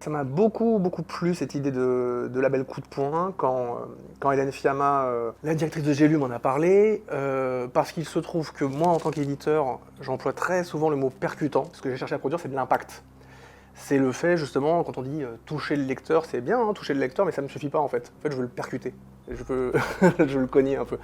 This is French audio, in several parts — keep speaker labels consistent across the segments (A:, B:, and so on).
A: Ça m'a beaucoup plu cette idée de label coup de poing quand Hélène Fiamma, la directrice de J'ai lu, m'en a parlé, parce qu'il se trouve que moi en tant qu'éditeur, j'emploie très souvent le mot percutant. Ce que j'ai cherché à produire, c'est de l'impact. C'est le fait justement, quand on dit toucher le lecteur, c'est bien hein, toucher le lecteur, mais ça ne me suffit pas en fait. En fait, je veux le percuter, je veux, je veux le cogner un peu.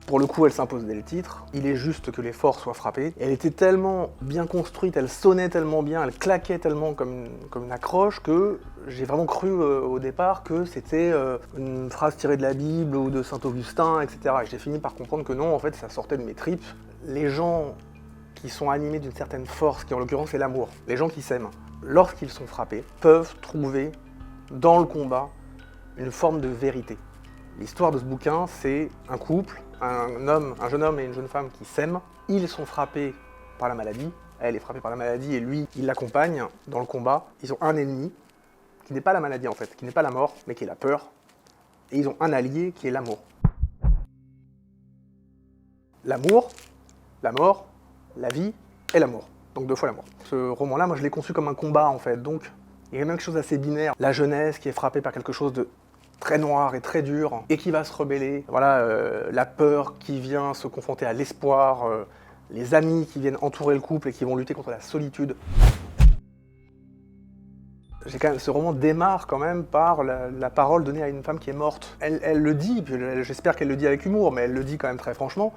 A: Pour le coup, elle s'impose dès le titre. Il est juste que les forts soient frappés. Elle était tellement bien construite, elle sonnait tellement bien, elle claquait tellement comme une accroche que j'ai vraiment cru au départ que c'était une phrase tirée de la Bible ou de Saint-Augustin, etc. Et j'ai fini par comprendre que non, en fait, ça sortait de mes tripes. Les gens qui sont animés d'une certaine force, qui en l'occurrence est l'amour, les gens qui s'aiment, lorsqu'ils sont frappés, peuvent trouver dans le combat une forme de vérité. L'histoire de ce bouquin, c'est un couple, un jeune homme et une jeune femme qui s'aiment. Ils sont frappés par la maladie, elle est frappée par la maladie et lui, il l'accompagne dans le combat. Ils ont un ennemi, qui n'est pas la maladie en fait, qui n'est pas la mort, mais qui est la peur. Et ils ont un allié qui est l'amour. L'amour, la mort, la vie et l'amour. Donc 2 fois l'amour. Ce roman-là, moi je l'ai conçu comme un combat en fait, donc il y a même quelque chose d'assez binaire. La jeunesse qui est frappée par quelque chose de très noir et très dur, et qui va se rebeller. Voilà, la peur qui vient se confronter à l'espoir, les amis qui viennent entourer le couple et qui vont lutter contre la solitude. Ce roman démarre quand même par la parole donnée à une femme qui est morte. Elle le dit, puis j'espère qu'elle le dit avec humour, mais elle le dit quand même très franchement,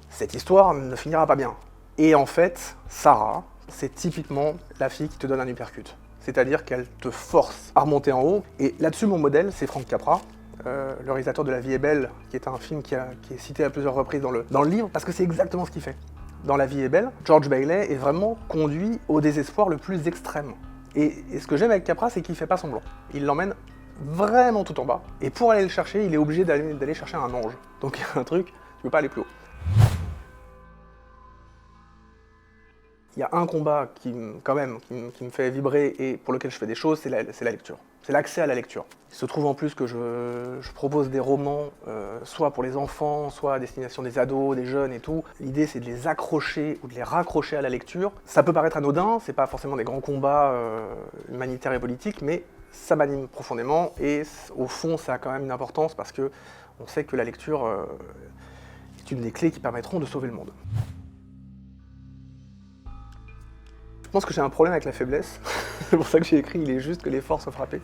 A: cette histoire ne finira pas bien. Et en fait, Sarah, c'est typiquement la fille qui te donne un uppercut. C'est-à-dire qu'elle te force à remonter en haut. Et là-dessus, mon modèle, c'est Frank Capra, le réalisateur de La vie est belle, qui est un film qui est cité à plusieurs reprises dans le livre, parce que c'est exactement ce qu'il fait. Dans La vie est belle, George Bailey est vraiment conduit au désespoir le plus extrême. Et ce que j'aime avec Capra, c'est qu'il fait pas semblant. Il l'emmène vraiment tout en bas. Et pour aller le chercher, il est obligé d'aller chercher un ange. Donc il y a un truc, tu peux pas aller plus haut. Il y a un combat qui me fait vibrer et pour lequel je fais des choses, c'est la lecture. C'est l'accès à la lecture. Il se trouve en plus que je propose des romans, soit pour les enfants, soit à destination des ados, des jeunes et tout. L'idée, c'est de les accrocher ou de les raccrocher à la lecture. Ça peut paraître anodin, c'est pas forcément des grands combats humanitaires et politiques, mais ça m'anime profondément et au fond, ça a quand même une importance parce que on sait que la lecture est une des clés qui permettront de sauver le monde. Je pense que j'ai un problème avec la faiblesse, c'est pour ça que j'ai écrit « Il est juste que les forts soient frappés ».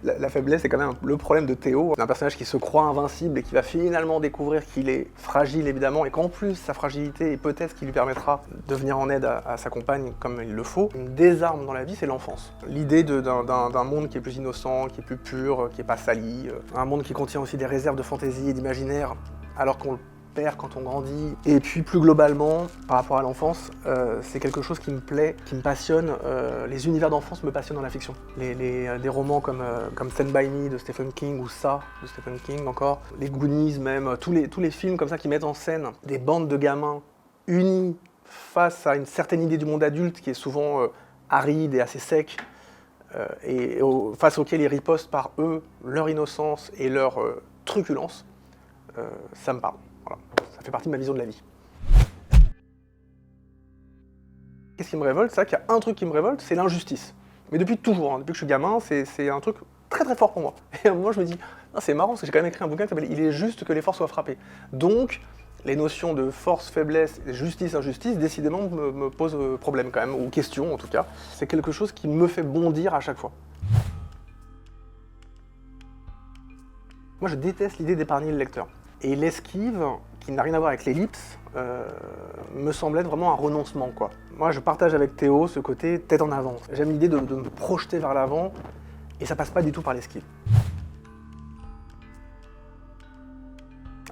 A: La faiblesse, c'est quand même le problème de Théo, un personnage qui se croit invincible et qui va finalement découvrir qu'il est fragile évidemment, et qu'en plus sa fragilité est peut-être ce qui lui permettra de venir en aide à sa compagne comme il le faut. Une désarme dans la vie, c'est l'enfance. L'idée d'un monde qui est plus innocent, qui est plus pur, qui n'est pas sali, un monde qui contient aussi des réserves de fantaisie et d'imaginaire, alors qu'on le perd quand on grandit. Et puis plus globalement, par rapport à l'enfance, c'est quelque chose qui me plaît, qui me passionne. Les univers d'enfance me passionnent dans la fiction. Des romans comme Stand By Me de Stephen King ou Ça de Stephen King encore, les Goonies même, tous les films comme ça qui mettent en scène des bandes de gamins unis face à une certaine idée du monde adulte qui est souvent aride et assez sec, face auquel ils ripostent par eux, leur innocence et leur truculence, ça me parle. Voilà. Ça fait partie de ma vision de la vie. Qu'est-ce qui me révolte? C'est vrai qu'il y a un truc qui me révolte, c'est l'injustice. Mais depuis toujours, hein, depuis que je suis gamin, c'est un truc très fort pour moi. Et à un moment, je me dis, c'est marrant, parce que j'ai quand même écrit un bouquin qui s'appelle « Il est juste que les forts soient frappés ». Donc, les notions de force, faiblesse, justice, injustice, décidément me posent problème quand même, ou question en tout cas. C'est quelque chose qui me fait bondir à chaque fois. Moi, je déteste l'idée d'épargner le lecteur. Et l'esquive, qui n'a rien à voir avec l'ellipse, me semble être vraiment un renoncement, quoi. Moi, je partage avec Théo ce côté tête en avant. J'aime l'idée de me projeter vers l'avant, et ça passe pas du tout par l'esquive.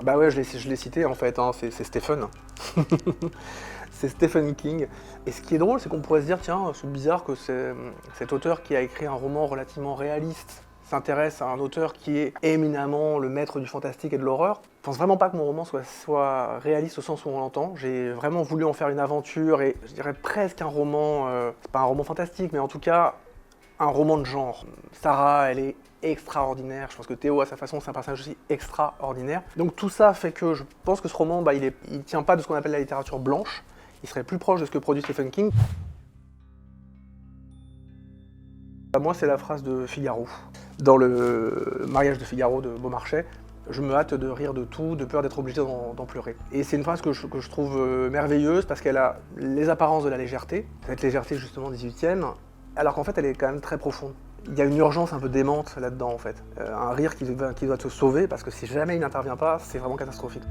A: Bah ouais, je l'ai cité en fait, hein, c'est Stephen. C'est Stephen King. Et ce qui est drôle, c'est qu'on pourrait se dire, tiens, c'est bizarre que cet auteur qui a écrit un roman relativement réaliste s'intéresse à un auteur qui est éminemment le maître du fantastique et de l'horreur. Je pense vraiment pas que mon roman soit réaliste au sens où on l'entend. J'ai vraiment voulu en faire une aventure et je dirais presque un roman, c'est pas un roman fantastique, mais en tout cas un roman de genre. Sarah, elle est extraordinaire. Je pense que Théo, à sa façon, c'est un personnage aussi extraordinaire. Donc tout ça fait que je pense que ce roman, il tient pas de ce qu'on appelle la littérature blanche. Il serait plus proche de ce que produit Stephen King. Moi, c'est la phrase de Figaro. Dans le mariage de Figaro de Beaumarchais, je me hâte de rire de tout, de peur d'être obligé d'en pleurer. Et c'est une phrase que je trouve merveilleuse parce qu'elle a les apparences de la légèreté, cette légèreté justement 18e, alors qu'en fait elle est quand même très profonde. Il y a une urgence un peu démente là-dedans en fait. Un rire qui doit te sauver parce que si jamais il n'intervient pas, c'est vraiment catastrophique.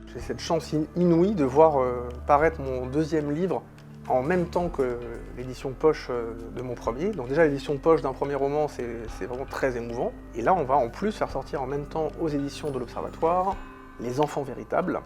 A: J'ai cette chance inouïe de voir paraître mon deuxième livre en même temps que l'édition poche de mon premier. Donc déjà l'édition poche d'un premier roman, c'est vraiment très émouvant. Et là on va en plus faire sortir en même temps aux éditions de l'Observatoire Les Enfants Véritables,